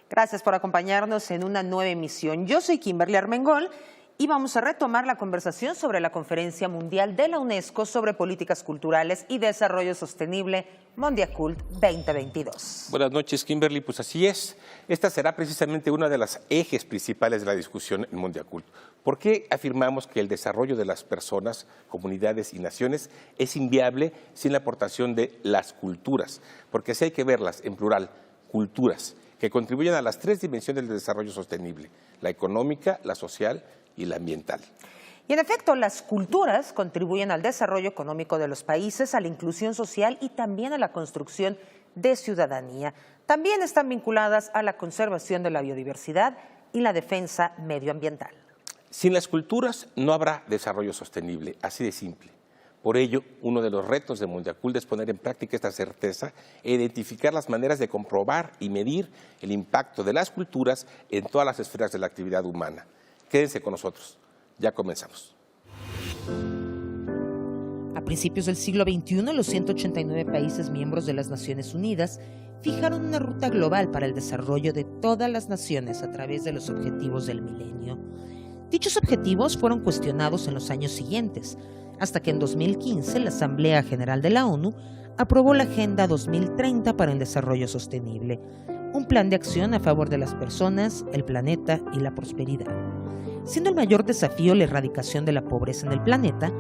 Gracias por acompañarnos en una nueva emisión. Yo soy Kimberly Armengol y vamos a retomar la conversación sobre la Conferencia Mundial de la UNESCO sobre Políticas Culturales y Desarrollo Sostenible, Mondiacult 2022. Buenas noches, Kimberly. Pues así es. Esta será precisamente una de las ejes principales de la discusión en Mondiacult. ¿Por qué afirmamos que el desarrollo de las personas, comunidades y naciones es inviable sin la aportación de las culturas? Porque sí hay que verlas en plural, culturas, que contribuyen a las tres dimensiones del desarrollo sostenible: la económica, la social y la ambiental. Y en efecto, las culturas contribuyen al desarrollo económico de los países, a la inclusión social y también a la construcción de ciudadanía. También están vinculadas a la conservación de la biodiversidad y la defensa medioambiental. Sin las culturas no habrá desarrollo sostenible, así de simple. Por ello, uno de los retos de Mondiacult es poner en práctica esta certeza e identificar las maneras de comprobar y medir el impacto de las culturas en todas las esferas de la actividad humana. Quédense con nosotros. Ya comenzamos. A principios del siglo XXI, los 189 países miembros de las Naciones Unidas fijaron una ruta global para el desarrollo de todas las naciones a través de los objetivos del milenio. Dichos objetivos fueron cuestionados en los años siguientes, hasta que en 2015 la Asamblea General de la ONU aprobó la Agenda 2030 para el Desarrollo Sostenible, un plan de acción a favor de las personas, el planeta y la prosperidad. Siendo el mayor desafío la erradicación de la pobreza en el planeta,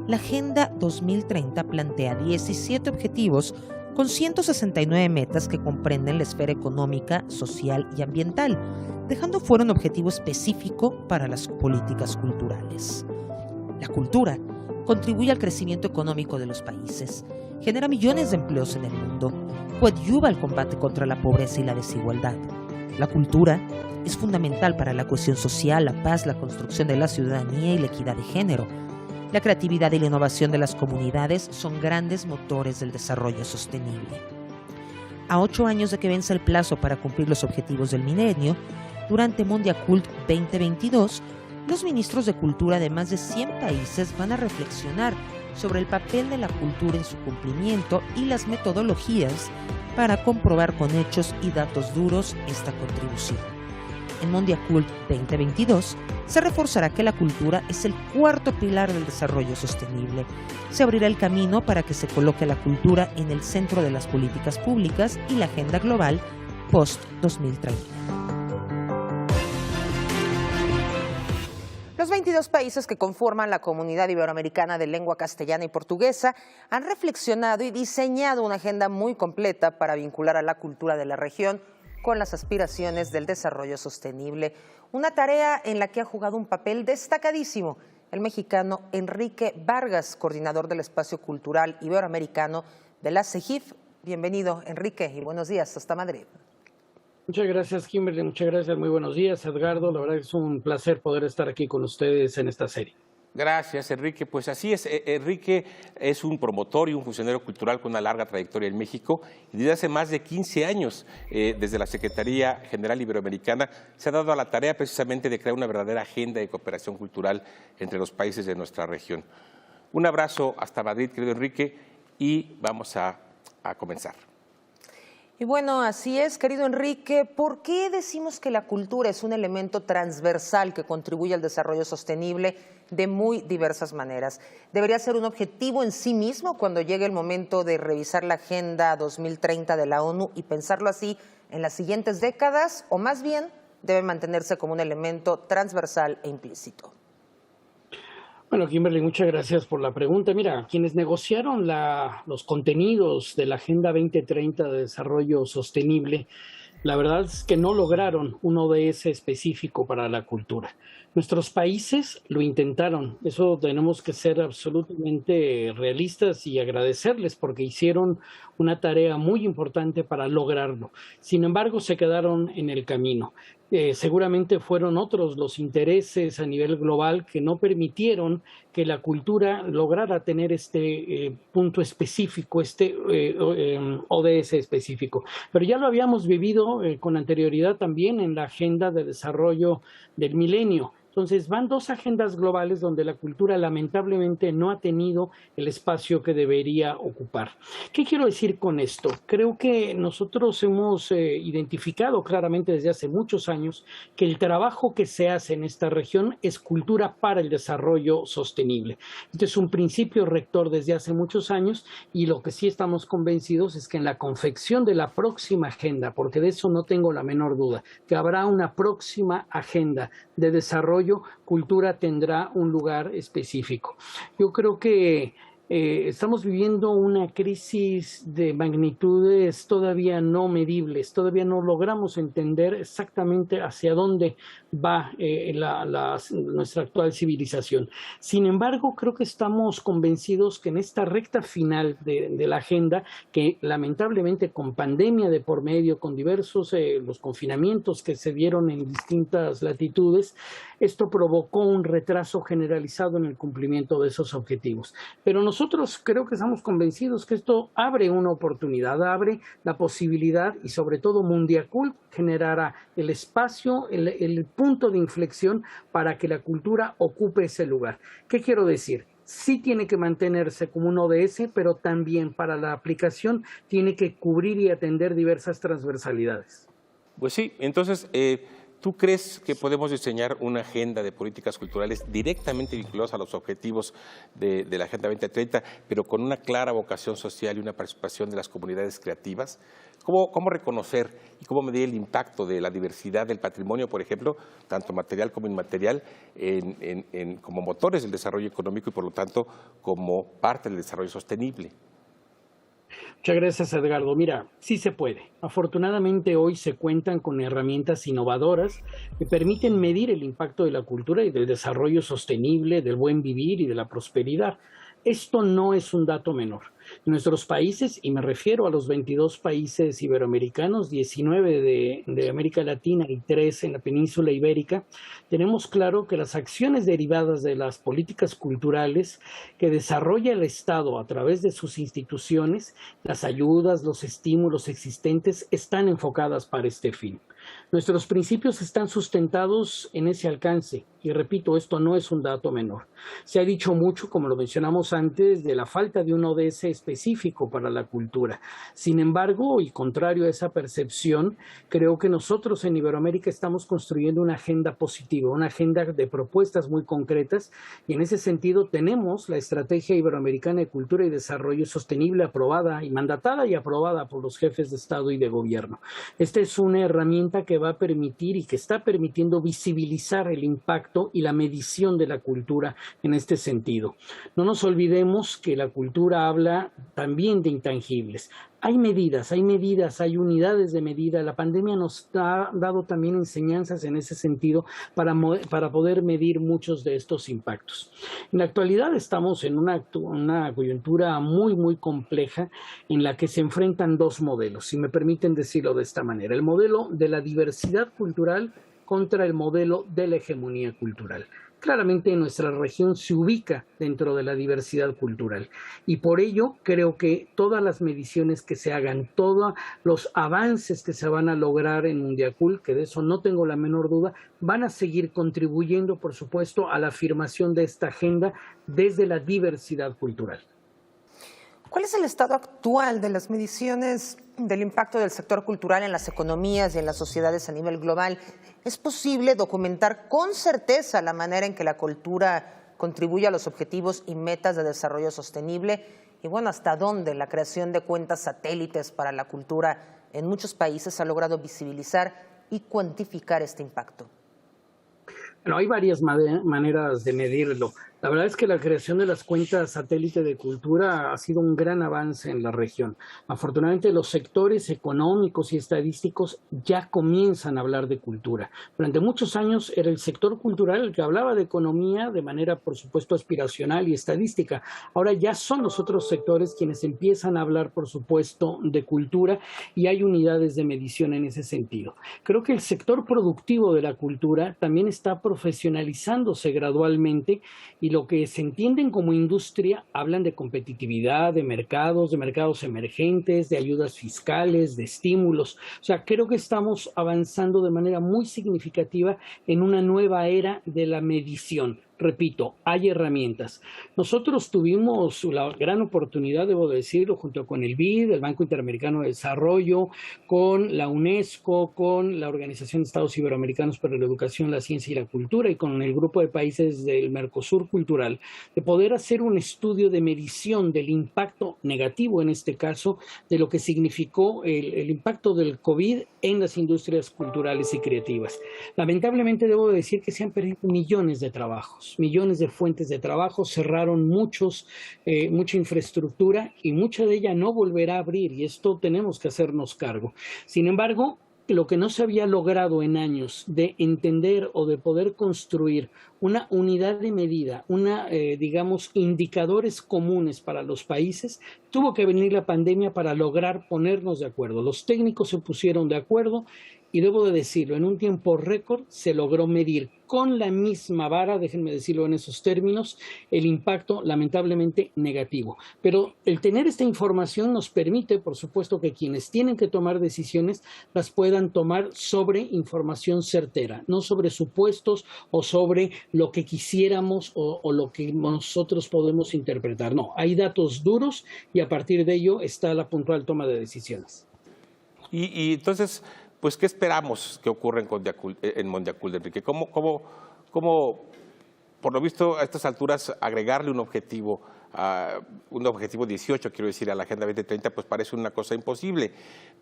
la Agenda 2030 plantea 17 objetivos con 169 metas que comprenden la esfera económica, social y ambiental, dejando fuera un objetivo específico para las políticas culturales. La cultura contribuye al crecimiento económico de los países, genera millones de empleos en el mundo, coadyuva al combate contra la pobreza y la desigualdad. La cultura es fundamental para la cohesión social, la paz, la construcción de la ciudadanía y la equidad de género. La creatividad y la innovación de las comunidades son grandes motores del desarrollo sostenible. A 8 años de que vence el plazo para cumplir los objetivos del milenio, durante Mondiacult 2022, los ministros de Cultura de más de 100 países van a reflexionar sobre el papel de la cultura en su cumplimiento y las metodologías para comprobar con hechos y datos duros esta contribución. En Mondiacult 2022 se reforzará que la cultura es el cuarto pilar del desarrollo sostenible. Se abrirá el camino para que se coloque la cultura en el centro de las políticas públicas y la agenda global post-2030. Los 22 países que conforman la Comunidad Iberoamericana de Lengua Castellana y Portuguesa han reflexionado y diseñado una agenda muy completa para vincular a la cultura de la región con las aspiraciones del desarrollo sostenible. Una tarea en la que ha jugado un papel destacadísimo el mexicano Enrique Vargas, coordinador del Espacio Cultural Iberoamericano de la CEGIF. Bienvenido, Enrique, y buenos días hasta Madrid. Muchas gracias, Kimberly. Muchas gracias. Muy buenos días, Edgardo. La verdad es un placer poder estar aquí con ustedes en esta serie. Gracias, Enrique. Pues así es. Enrique es un promotor y un funcionario cultural con una larga trayectoria en México y desde hace más de 15 años, desde la Secretaría General Iberoamericana, se ha dado a la tarea precisamente de crear una verdadera agenda de cooperación cultural entre los países de nuestra región. Un abrazo hasta Madrid, querido Enrique, y vamos a comenzar. Y bueno, así es, querido Enrique. ¿Por qué decimos que la cultura es un elemento transversal que contribuye al desarrollo sostenible de muy diversas maneras? ¿Debería ser un objetivo en sí mismo cuando llegue el momento de revisar la Agenda 2030 de la ONU y pensarlo así en las siguientes décadas? ¿O más bien debe mantenerse como un elemento transversal e implícito? Bueno, Kimberly, muchas gracias por la pregunta. Mira, quienes negociaron los contenidos de la Agenda 2030 de Desarrollo Sostenible, la verdad es que no lograron un ODS específico para la cultura. Nuestros países lo intentaron, eso tenemos que ser absolutamente realistas y agradecerles porque hicieron una tarea muy importante para lograrlo. Sin embargo, se quedaron en el camino. Seguramente fueron otros los intereses a nivel global que no permitieron que la cultura lograra tener este punto específico, ODS específico. Pero ya lo habíamos vivido con anterioridad también en la Agenda de Desarrollo del Milenio. Entonces van dos agendas globales donde la cultura lamentablemente no ha tenido el espacio que debería ocupar. ¿Qué quiero decir con esto? Creo que nosotros hemos identificado claramente desde hace muchos años que el trabajo que se hace en esta región es cultura para el desarrollo sostenible. Este es un principio rector desde hace muchos años y lo que sí estamos convencidos es que en la confección de la próxima agenda, porque de eso no tengo la menor duda, que habrá una próxima agenda de desarrollo, cultura tendrá un lugar específico. Yo creo que estamos viviendo una crisis de magnitudes todavía no medibles, todavía no logramos entender exactamente hacia dónde va nuestra actual civilización. Sin embargo, creo que estamos convencidos que en esta recta final de la agenda, que lamentablemente con pandemia de por medio, con diversos los confinamientos que se dieron en distintas latitudes, esto provocó un retraso generalizado en el cumplimiento de esos objetivos. Pero nosotros creo que estamos convencidos que esto abre una oportunidad, abre la posibilidad y sobre todo Mundiacult generará el espacio, el punto de inflexión para que la cultura ocupe ese lugar. ¿Qué quiero decir? Sí tiene que mantenerse como un ODS, pero también para la aplicación tiene que cubrir y atender diversas transversalidades. Pues sí, entonces, ¿tú crees que podemos diseñar una agenda de políticas culturales directamente vinculadas a los objetivos de la Agenda 2030, pero con una clara vocación social y una participación de las comunidades creativas? ¿Cómo reconocer y cómo medir el impacto de la diversidad del patrimonio, por ejemplo, tanto material como inmaterial, como motores del desarrollo económico y, por lo tanto, como parte del desarrollo sostenible? Muchas gracias, Edgardo. Mira, sí se puede. Afortunadamente hoy se cuentan con herramientas innovadoras que permiten medir el impacto de la cultura y del desarrollo sostenible, del buen vivir y de la prosperidad. Esto no es un dato menor. En nuestros países, y me refiero a los 22 países iberoamericanos, 19 de América Latina y 3 en la península ibérica, tenemos claro que las acciones derivadas de las políticas culturales que desarrolla el Estado a través de sus instituciones, las ayudas, los estímulos existentes, están enfocadas para este fin. Nuestros principios están sustentados en ese alcance y repito, esto no es un dato menor. Se ha dicho mucho, como lo mencionamos antes, de la falta de un ODS específico para la cultura. Sin embargo, y contrario a esa percepción, creo que nosotros en Iberoamérica estamos construyendo una agenda positiva, una agenda de propuestas muy concretas y en ese sentido tenemos la Estrategia Iberoamericana de Cultura y Desarrollo Sostenible aprobada y mandatada y aprobada por los jefes de Estado y de Gobierno. Esta es una herramienta que va a permitir y que está permitiendo visibilizar el impacto y la medición de la cultura en este sentido. No nos olvidemos que la cultura habla también de intangibles. Hay medidas, hay unidades de medida. La pandemia nos ha dado también enseñanzas en ese sentido para poder medir muchos de estos impactos. En la actualidad estamos en una coyuntura muy compleja en la que se enfrentan dos modelos, si me permiten decirlo de esta manera. El modelo de la diversidad cultural contra el modelo de la hegemonía cultural. Claramente nuestra región se ubica dentro de la diversidad cultural y por ello creo que todas las mediciones que se hagan, todos los avances que se van a lograr en Mundiacult, que de eso no tengo la menor duda, van a seguir contribuyendo, por supuesto, a la afirmación de esta agenda desde la diversidad cultural. ¿Cuál es el estado actual de las mediciones del impacto del sector cultural en las economías y en las sociedades a nivel global? ¿Es posible documentar con certeza la manera en que la cultura contribuye a los objetivos y metas de desarrollo sostenible? Y bueno, ¿hasta dónde la creación de cuentas satélites para la cultura en muchos países ha logrado visibilizar y cuantificar este impacto? Bueno, hay varias maneras de medirlo. La verdad es que la creación de las cuentas satélite de cultura ha sido un gran avance en la región. Afortunadamente, los sectores económicos y estadísticos ya comienzan a hablar de cultura. Durante muchos años era el sector cultural el que hablaba de economía de manera, por supuesto, aspiracional y estadística. Ahora ya son los otros sectores quienes empiezan a hablar, por supuesto, de cultura y hay unidades de medición en ese sentido. Creo que el sector productivo de la cultura también está profesionalizándose gradualmente y lo que se entienden como industria hablan de competitividad, de mercados emergentes, de ayudas fiscales, de estímulos. O sea, creo que estamos avanzando de manera muy significativa en una nueva era de la medición. Repito, hay herramientas. Nosotros tuvimos la gran oportunidad, debo decirlo, junto con el BID, el Banco Interamericano de Desarrollo, con la UNESCO, con la Organización de Estados Iberoamericanos para la Educación, la Ciencia y la Cultura y con el grupo de países del Mercosur Cultural, de poder hacer un estudio de medición del impacto negativo, en este caso, de lo que significó el impacto del COVID en las industrias culturales y creativas. Lamentablemente debo decir que se han perdido millones de trabajos, millones de fuentes de trabajo, cerraron mucha infraestructura y mucha de ella no volverá a abrir y esto tenemos que hacernos cargo. Sin embargo, lo que no se había logrado en años de entender o de poder construir una unidad de medida, digamos, indicadores comunes para los países, tuvo que venir la pandemia para lograr ponernos de acuerdo. Los técnicos se pusieron de acuerdo y debo de decirlo, en un tiempo récord se logró medir con la misma vara, déjenme decirlo en esos términos, el impacto lamentablemente negativo. Pero el tener esta información nos permite, por supuesto, que quienes tienen que tomar decisiones las puedan tomar sobre información certera, no sobre supuestos o sobre lo que quisiéramos o lo que nosotros podemos interpretar. No, hay datos duros y a partir de ello está la puntual toma de decisiones. Y entonces, pues, ¿qué esperamos que ocurra en Mondiacult, Enrique? ¿Cómo, por lo visto, a estas alturas, agregarle un objetivo 18, quiero decir, a la Agenda 2030, pues parece una cosa imposible,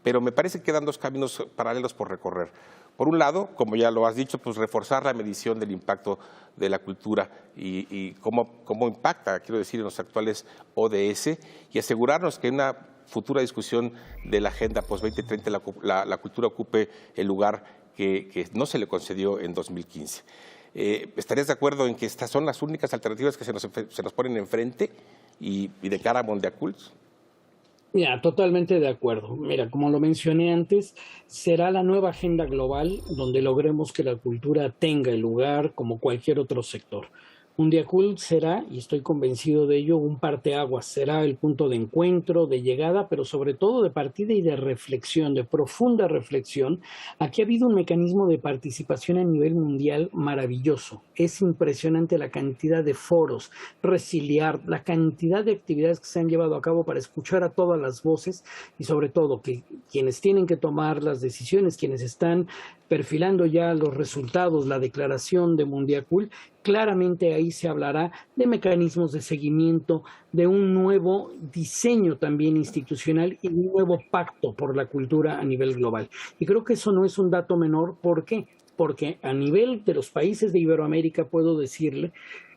pero me parece que quedan dos caminos paralelos por recorrer. Por un lado, como ya lo has dicho, pues reforzar la medición del impacto de la cultura y cómo impacta, quiero decir, en los actuales ODS y asegurarnos que en una futura discusión de la Agenda post-2030 la cultura ocupe el lugar que no se le concedió en 2015. ¿Estarías de acuerdo en que estas son las únicas alternativas que se nos ponen enfrente y de cara a Mondiacult? Mira, totalmente de acuerdo. Mira, como lo mencioné antes, será la nueva agenda global donde logremos que la cultura tenga el lugar como cualquier otro sector. Mondiacult será, y estoy convencido de ello, un parteaguas, será el punto de encuentro, de llegada, pero sobre todo de partida y de reflexión, de profunda reflexión. Aquí ha habido un mecanismo de participación a nivel mundial maravilloso. Es impresionante la cantidad de foros, Resiliar, la cantidad de actividades que se han llevado a cabo para escuchar a todas las voces y sobre todo que quienes tienen que tomar las decisiones, quienes están perfilando ya los resultados, la declaración de Mondiacult, claramente ahí se hablará de mecanismos de seguimiento, de un nuevo diseño también institucional y un nuevo pacto por la cultura a nivel global. Y creo que eso no es un dato menor. ¿Por qué? Porque a nivel de los países de Iberoamérica puedo decirle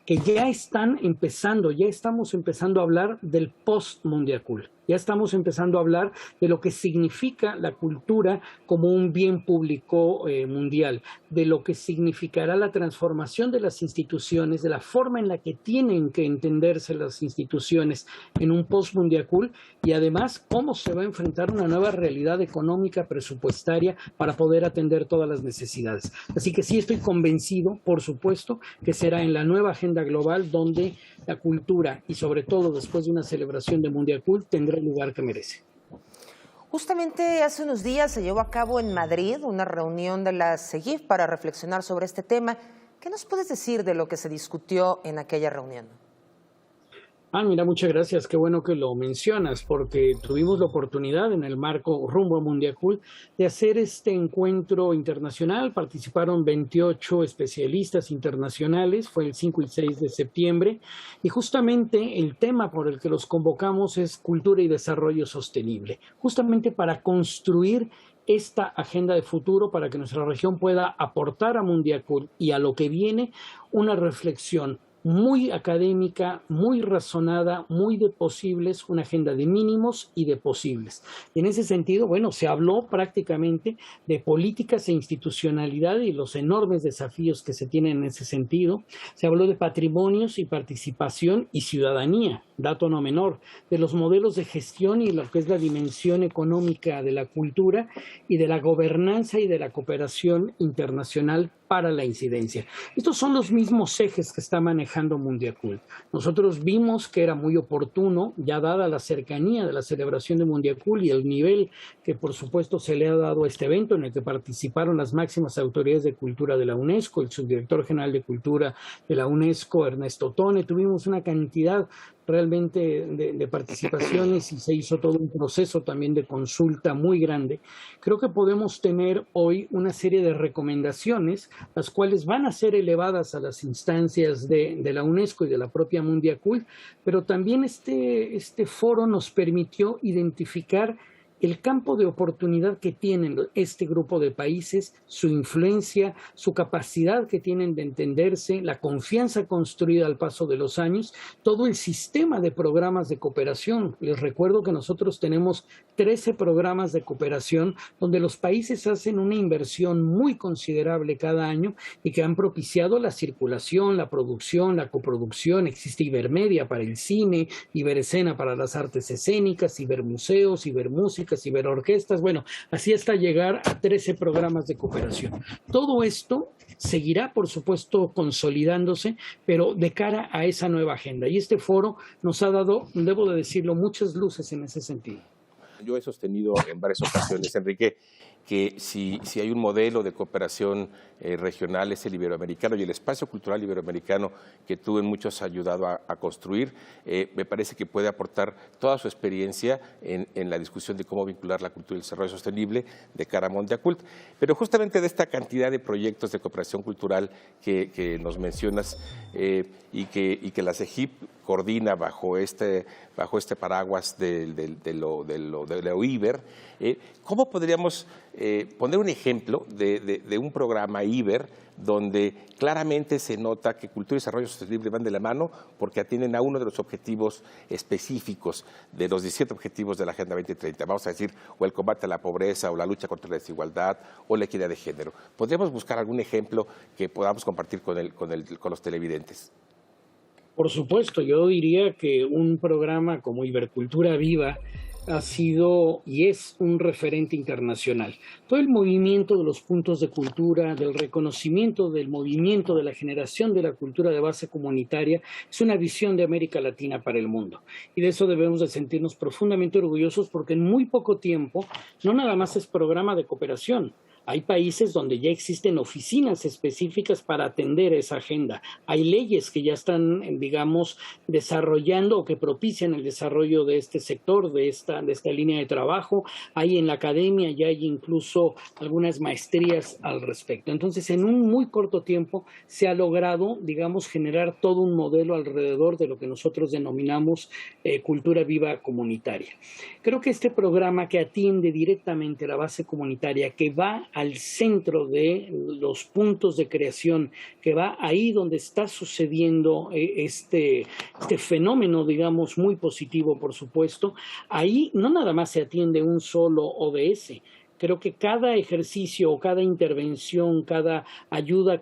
que ya estamos empezando a hablar del post-Mondiacult. Ya estamos empezando a hablar de lo que significa la cultura como un bien público mundial, de lo que significará la transformación de las instituciones, de la forma en la que tienen que entenderse las instituciones en un post-Mondiacult y además cómo se va a enfrentar una nueva realidad económica presupuestaria para poder atender todas las necesidades. Así que sí estoy convencido, por supuesto, que será en la nueva agenda global donde la cultura y sobre todo después de una celebración de Mondiacult tendrá el lugar que merece. Justamente hace unos días se llevó a cabo en Madrid una reunión de la CEGIF para reflexionar sobre este tema. ¿Qué nos puedes decir de lo que se discutió en aquella reunión? Mira, muchas gracias. Qué bueno que lo mencionas, porque tuvimos la oportunidad en el marco rumbo a Mondiacult de hacer este encuentro internacional. Participaron 28 especialistas internacionales, fue el 5 y 6 de septiembre, y justamente el tema por el que los convocamos es cultura y desarrollo sostenible, justamente para construir esta agenda de futuro para que nuestra región pueda aportar a Mondiacult y a lo que viene una reflexión muy académica, muy razonada, muy de posibles, una agenda de mínimos y de posibles. Y en ese sentido, bueno, se habló prácticamente de políticas e institucionalidad y los enormes desafíos que se tienen en ese sentido. Se habló de patrimonios y participación y ciudadanía, dato no menor, de los modelos de gestión y lo que es la dimensión económica de la cultura y de la gobernanza y de la cooperación internacional para la incidencia. Estos son los mismos ejes que está manejando Mundiacult. Nosotros vimos que era muy oportuno, ya dada la cercanía de la celebración de Mundiacult y el nivel que por supuesto se le ha dado a este evento en el que participaron las máximas autoridades de cultura de la UNESCO, el subdirector general de cultura de la UNESCO, Ernesto Tone. Tuvimos una cantidad realmente de participaciones y se hizo todo un proceso también de consulta muy grande. Creo que podemos tener hoy una serie de recomendaciones, las cuales van a ser elevadas a las instancias de la UNESCO y de la propia Mundiacult, pero también este foro nos permitió identificar el campo de oportunidad que tienen este grupo de países, su influencia, su capacidad que tienen de entenderse, la confianza construida al paso de los años, todo el sistema de programas de cooperación. Les recuerdo que nosotros tenemos 13 programas de cooperación donde los países hacen una inversión muy considerable cada año y que han propiciado la circulación, la producción, la coproducción. Existe Ibermedia para el cine, Iberescena para las artes escénicas, Ibermuseos, Ibermúsica, ciberorquestas, bueno, así hasta llegar a 13 programas de cooperación. Todo esto seguirá, por supuesto, consolidándose, pero de cara a esa nueva agenda. Y este foro nos ha dado, debo de decirlo, muchas luces en ese sentido. Yo he sostenido en varias ocasiones, Enrique, que si hay un modelo de cooperación regional es el iberoamericano, y el espacio cultural iberoamericano que tú en muchos has ayudado a construir, me parece que puede aportar toda su experiencia en la discusión de cómo vincular la cultura y el desarrollo sostenible de cara a Mundiacult. Pero justamente de esta cantidad de proyectos de cooperación cultural que nos mencionas y que la CEGIP coordina bajo este paraguas de la OIBER, ¿cómo podríamos poner un ejemplo de un programa IBER donde claramente se nota que cultura y desarrollo sostenible van de la mano porque atienden a uno de los objetivos específicos de los 17 objetivos de la Agenda 2030? Vamos a decir, o el combate a la pobreza, o la lucha contra la desigualdad, o la equidad de género. ¿Podríamos buscar algún ejemplo que podamos compartir con los televidentes? Por supuesto, yo diría que un programa como Ibercultura Viva ha sido y es un referente internacional. Todo el movimiento de los puntos de cultura, del reconocimiento del movimiento, de la generación de la cultura de base comunitaria, es una visión de América Latina para el mundo. Y de eso debemos de sentirnos profundamente orgullosos porque en muy poco tiempo no nada más es programa de cooperación. Hay países donde ya existen oficinas específicas para atender esa agenda. Hay leyes que ya están, digamos, desarrollando o que propician el desarrollo de este sector, de esta línea de trabajo. Hay en la academia, ya hay incluso algunas maestrías al respecto. Entonces, en un muy corto tiempo se ha logrado, digamos, generar todo un modelo alrededor de lo que nosotros denominamos cultura viva comunitaria. Creo que este programa que atiende directamente a la base comunitaria, que va al centro de los puntos de creación, que va ahí donde está sucediendo este fenómeno, digamos, muy positivo, por supuesto. Ahí no nada más se atiende un solo ODS. Creo que cada ejercicio o cada intervención, cada ayuda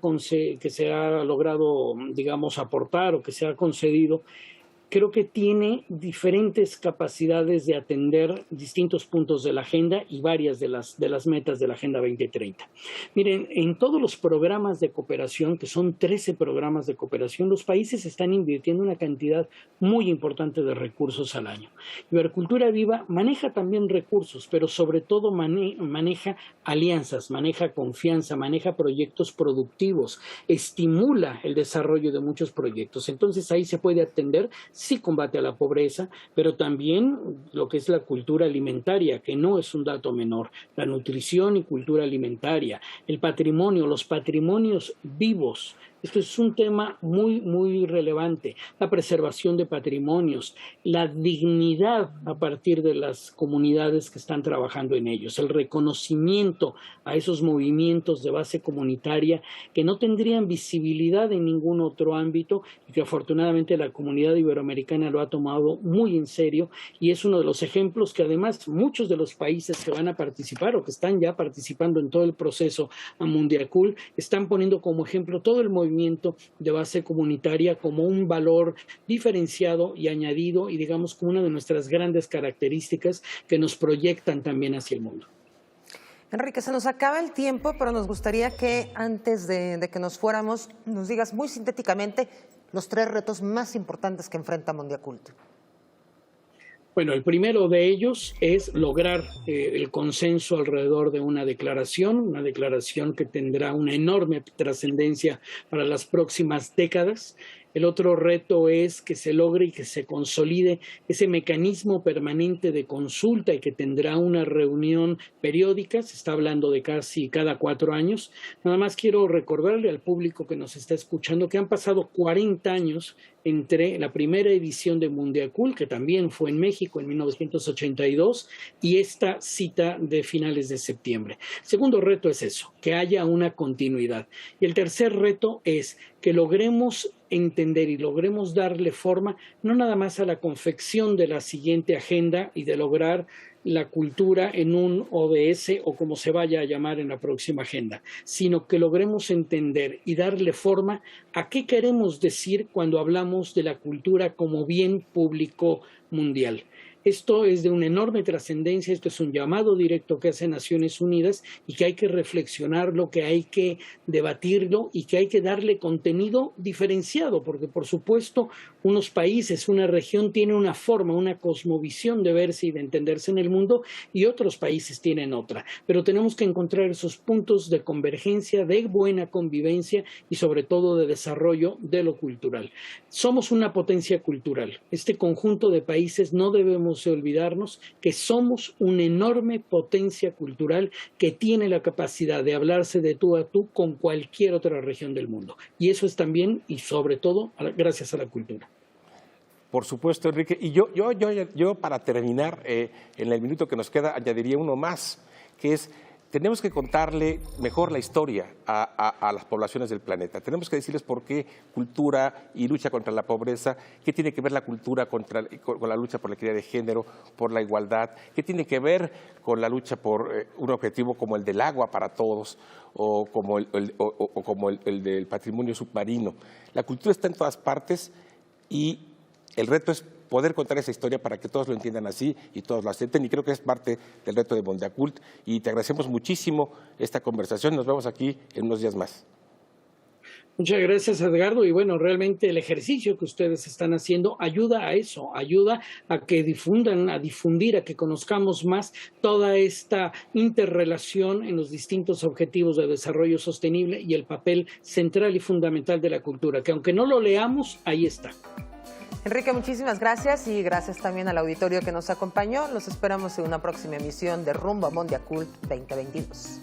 que se ha logrado, digamos, aportar o que se ha concedido, creo que tiene diferentes capacidades de atender distintos puntos de la agenda y varias de las metas de la Agenda 2030. Miren, en todos los programas de cooperación, que son 13 programas de cooperación, los países están invirtiendo una cantidad muy importante de recursos al año. Ibercultura Viva maneja también recursos, pero sobre todo maneja alianzas, maneja confianza, maneja proyectos productivos, estimula el desarrollo de muchos proyectos. Entonces ahí se puede atender sí combate a la pobreza, pero también lo que es la cultura alimentaria, que no es un dato menor, la nutrición y cultura alimentaria, el patrimonio, los patrimonios vivos Esto es un tema muy, muy relevante. La preservación de patrimonios, la dignidad a partir de las comunidades que están trabajando en ellos, el reconocimiento a esos movimientos de base comunitaria que no tendrían visibilidad en ningún otro ámbito y que afortunadamente la comunidad iberoamericana lo ha tomado muy en serio, y es uno de los ejemplos que además muchos de los países que van a participar o que están ya participando en todo el proceso a Mundiacult están poniendo como ejemplo todo el movimiento de base comunitaria como un valor diferenciado y añadido, y digamos como una de nuestras grandes características que nos proyectan también hacia el mundo. Enrique, se nos acaba el tiempo, pero nos gustaría que antes de que nos fuéramos, nos digas muy sintéticamente los 3 retos más importantes que enfrenta Mundiacult. Bueno, el primero de ellos es lograr el consenso alrededor de una declaración que tendrá una enorme trascendencia para las próximas décadas. El otro reto es que se logre y que se consolide ese mecanismo permanente de consulta y que tendrá una reunión periódica, se está hablando de casi cada 4 años. Nada más quiero recordarle al público que nos está escuchando que han pasado 40 años entre la primera edición de Mundiacult, que también fue en México en 1982, y esta cita de finales de septiembre. El segundo reto es eso, que haya una continuidad. Y el tercer reto es que logremos entender y logremos darle forma no nada más a la confección de la siguiente agenda y de lograr la cultura en un ODS o como se vaya a llamar en la próxima agenda, sino que logremos entender y darle forma a qué queremos decir cuando hablamos de la cultura como bien público mundial. Esto es de una enorme trascendencia, esto es un llamado directo que hace Naciones Unidas y que hay que reflexionarlo, que hay que debatirlo y que hay que darle contenido diferenciado, porque por supuesto unos países, una región tiene una forma, una cosmovisión de verse y de entenderse en el mundo y otros países tienen otra, pero tenemos que encontrar esos puntos de convergencia, de buena convivencia y sobre todo de desarrollo de lo cultural. Somos una potencia cultural, este conjunto de países no debemos de olvidarnos que somos una enorme potencia cultural que tiene la capacidad de hablarse de tú a tú con cualquier otra región del mundo. Y eso es también y sobre todo gracias a la cultura. Por supuesto, Enrique. Y yo para terminar, en el minuto que nos queda, añadiría uno más, que es: tenemos que contarle mejor la historia a las poblaciones del planeta. Tenemos que decirles por qué cultura y lucha contra la pobreza, qué tiene que ver la cultura con la lucha por la equidad de género, por la igualdad, qué tiene que ver con la lucha por un objetivo como el del agua para todos o como el del patrimonio submarino. La cultura está en todas partes y el reto es poder contar esa historia para que todos lo entiendan así y todos lo acepten, y creo que es parte del reto de Mundiacult, y te agradecemos muchísimo esta conversación. Nos vemos aquí en unos días más. Muchas gracias, Edgardo, y bueno, realmente el ejercicio que ustedes están haciendo ayuda a eso, ayuda a que difundan, a difundir, a que conozcamos más toda esta interrelación en los distintos objetivos de desarrollo sostenible y el papel central y fundamental de la cultura, que aunque no lo leamos, ahí está. Enrique, muchísimas gracias y gracias también al auditorio que nos acompañó. Los esperamos en una próxima emisión de Rumbo a Mundiacult 2022.